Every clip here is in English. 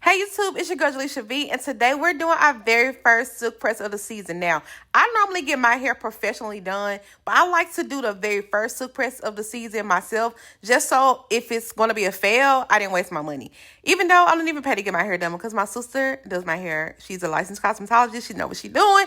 Hey YouTube, it's your girl Jalisha V, and today we're doing our very first silk press of the season. Now, I normally get my hair professionally done, but I like to do the very first silk press of the season myself, just so if it's going to be a fail, I didn't waste my money. Even though I don't even pay to get my hair done because my sister does my hair. She's a licensed cosmetologist. She knows what she's doing,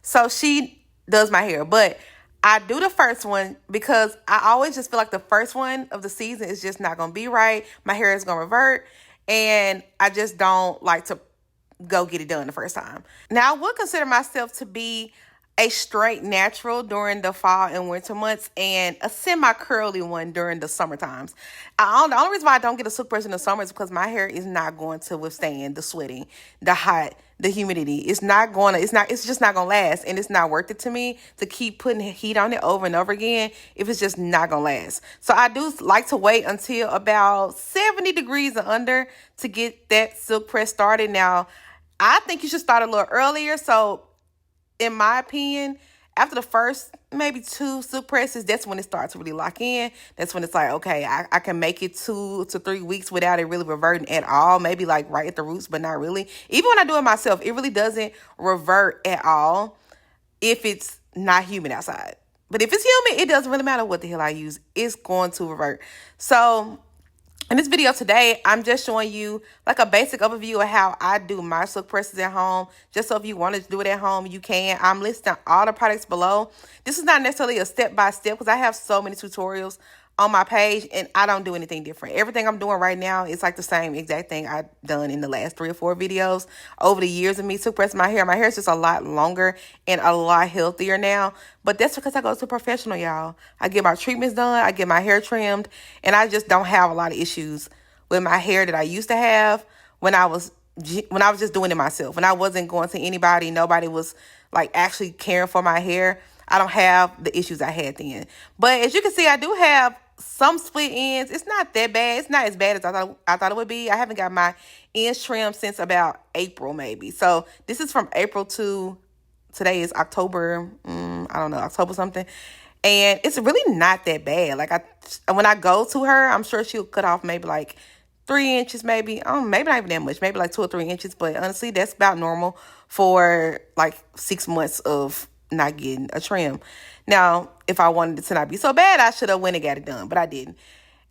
so she does my hair. But I do the first one because I always just feel like the first one of the season is just not going to be right. My hair is going to revert. And I just don't like to go get it done the first time. Now, I would consider myself to be a straight natural during the fall and winter months and a semi-curly one during the summer times. The only reason why I don't get a silk press in the summer is because my hair is not going to withstand the sweating, the hot, the humidity. It's just not gonna last, and it's not worth it to me to keep putting heat on it over and over again if it's just not gonna last. So I do like to wait until about 70 degrees or under to get that silk press started. Now, I think you should start a little earlier. So in my opinion, after the first maybe 2 silk presses, that's when it starts to really lock in. That's when it's like, okay, I can make it 2 to 3 weeks without it really reverting at all. Maybe like right at the roots, but not really. Even when I do it myself, it really doesn't revert at all if it's not humid outside. But if it's humid, it doesn't really matter what the hell I use. It's going to revert. So in this video today, I'm just showing you like a basic overview of how I do my silk presses at home. Just so if you want to do it at home, you can. I'm listing all the products below. This is not necessarily a step-by-step because I have so many tutorials on my page and I don't do anything different. Everything I'm doing right now is like the same exact thing I've done in the last 3 or 4 videos over the years of me silk pressing my hair. My hair is just a lot longer and a lot healthier now. But that's because I go to a professional, y'all. I get my treatments done, I get my hair trimmed, and I just don't have a lot of issues with my hair that I used to have when I was just doing it myself. When I wasn't going to anybody, nobody was like actually caring for my hair. I don't have the issues I had then. But as you can see, I do have some split ends. It's not that bad. It's not as bad as I thought it would be. I haven't got my ends trimmed since about April maybe. So this is from April to today is October. I don't know, October something. And it's really not that bad. Like when I go to her, I'm sure she'll cut off maybe like 3 inches, maybe. Maybe not even that much. Maybe like 2 or 3 inches. But honestly, that's about normal for like 6 months of not getting a trim. Now, if I wanted it to not be so bad, I should have went and got it done, but I didn't.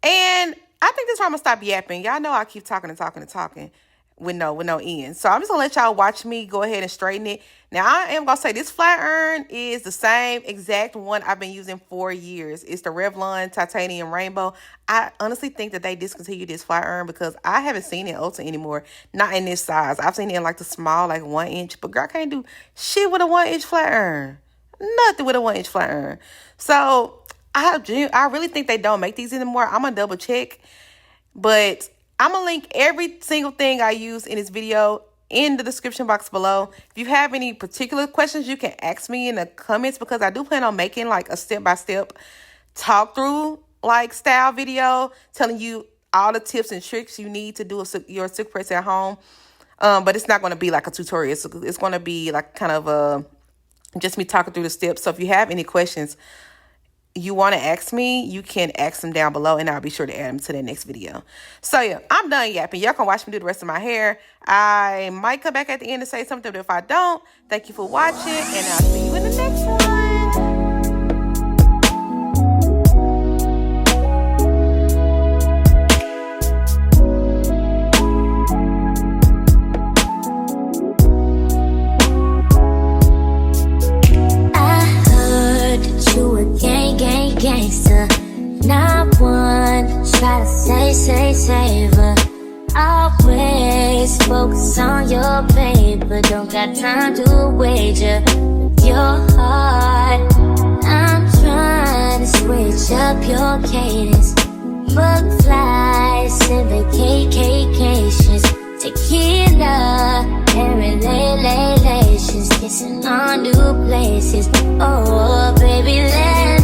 And I think this is where I'm gonna stop yapping. Y'all know I keep talking and talking and talking with no end. So I'm just gonna let y'all watch me go ahead and straighten it. Now, I am gonna say this flat iron is the same exact one I've been using for years. It's the Revlon Titanium Rainbow. I honestly think that they discontinued this flat iron because I haven't seen it in Ulta anymore. Not in this size. I've seen it in like the small, like 1 inch. But girl, I can't do shit with a 1 inch flat iron. Nothing with a 1 inch flat iron. So I really think they don't make these anymore. I'm gonna double check. But I'm going to link every single thing I use in this video in the description box below. If you have any particular questions, you can ask me in the comments because I do plan on making like a step-by-step talk through like style video telling you all the tips and tricks you need to do your silk press at home. But it's not going to be like a tutorial. It's going to be like kind of just me talking through the steps. So if you have any questions you want to ask me, you can ask them down below and I'll be sure to add them to the next video. So yeah, I'm done yapping. Y'all can watch me do the rest of my hair. I might come back at the end to say something, but if I don't, thank you for watching and I'll see you in the next one. Gangster, not one try to savor. Always focus on your paper. Don't got time to wager with your heart. I'm trying to switch up your cadence. Book flights and vacations, tequila and relations, kissing on new places. Oh, baby, let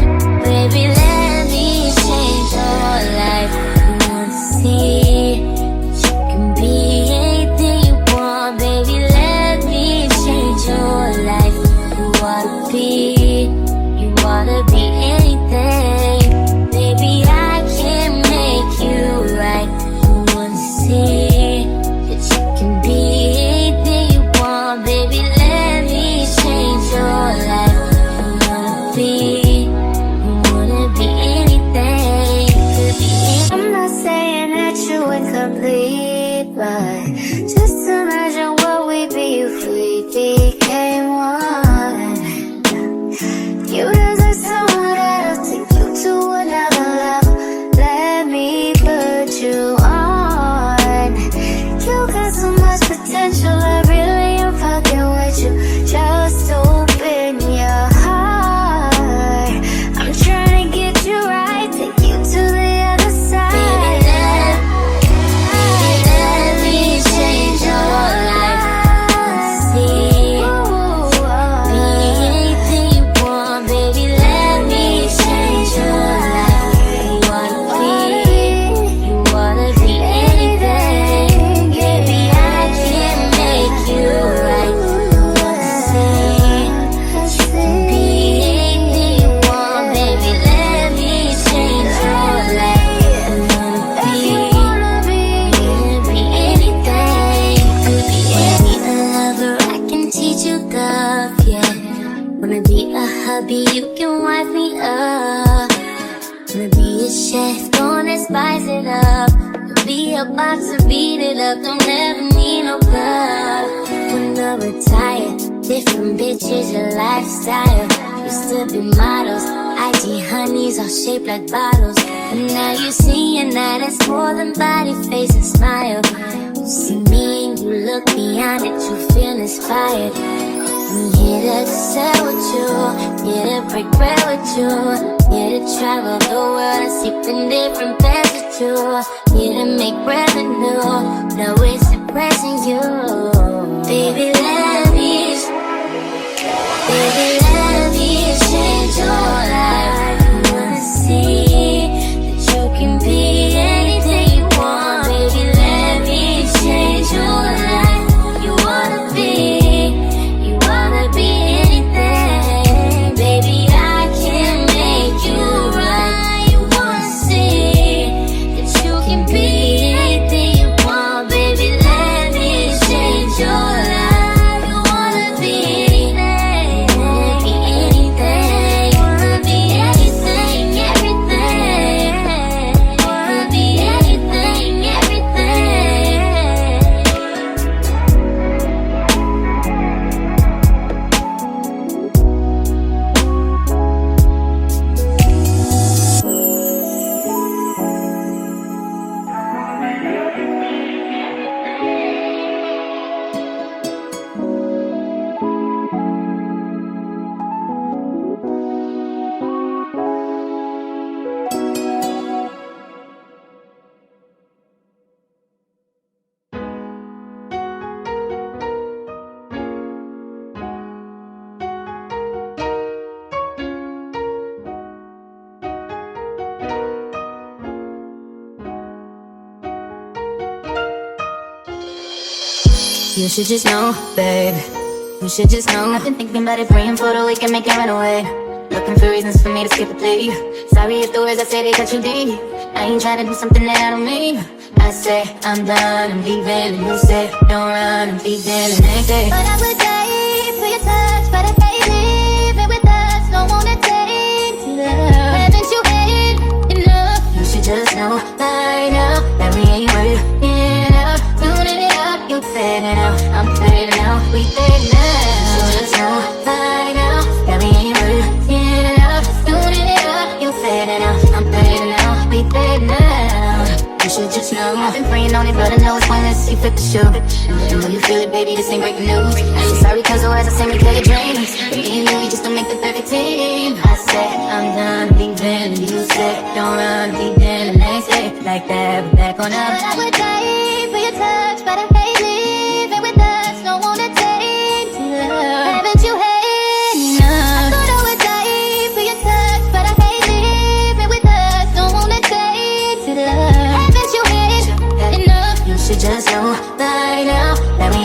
me change your life. You wanna see that you can be anything you want. Baby, let me change your life. You wanna be anything. Baby, I can make you right. You wanna see that you can lead, but just imagine what we'd be if we became one. You deserve someone that'll take you to another level. Let me put you on. You got so much potential, I really am fucking with you. Just open your heart. I'm trying to get you right, take you to the other side. Baby, let me change your life. See, be anything you want. Baby, let me change your life. You wanna be anything. Baby, I can make you right. You wanna see, be anything you want. Baby, let me change your life. You wanna be anything. Could be any lover, I can teach you love, yeah. Wanna be a hubby, you can wife me up. Wanna be a chef, gonna spice it up. Be a boxer, beat it up, don't ever need no club. Wanna retire, different bitches, your lifestyle. Used to be models, IG honeys, all shaped like bottles. And now you see and now that's more than body, face and smile. You see me and you look beyond it, you feel inspired. I'm here to sell with you, here to break bread with you, here to travel the world and sleep in different beds with you, here to make revenue, no it's impressing you. Baby, let me change your life. You wanna see that you can be anything you want. Baby, let me change your life. You wanna be anything. Baby, I can make you right. You wanna see that you can be anything you want. Baby, let me change your life. You wanna be anything. Wanna be anything, everything. Wanna be anything, everything. You should just know, babe. You should just know. I've been thinking about it, praying for the weekend, make it run away. Looking for reasons for me to skip a plea. Sorry if the words I say they cut you deep. I ain't trying to do something that I don't mean. I say I'm done, I'm leaving, and you say don't run, I'm leaving the next day. But I would die for your touch, but I hate living with us. Don't wanna take to love. Haven't you had enough? You should just know by now that we ain't working out. Tuning it up, you fading out. I'm fading out, we fading out. You should just know by now that we ain't working out. Tuning it up, you fading out. I'm fading out, we fading out. You should just know. I've been praying on it, but I know it's pointless. You flip the shoe. You know you feel it, baby. This ain't breaking news. I ain't sorry, cause the words I say me kill your dreams. Me and you just don't make the perfect team. I said I'm done leaving, and you said don't run, leaving the next day. Like that, but back on up. But I would die for your touch, but I hate living with us. Don't wanna take to love. Haven't you had enough? I thought I would die for your touch, but I hate living with us. Don't wanna take to love. You should just know by now that we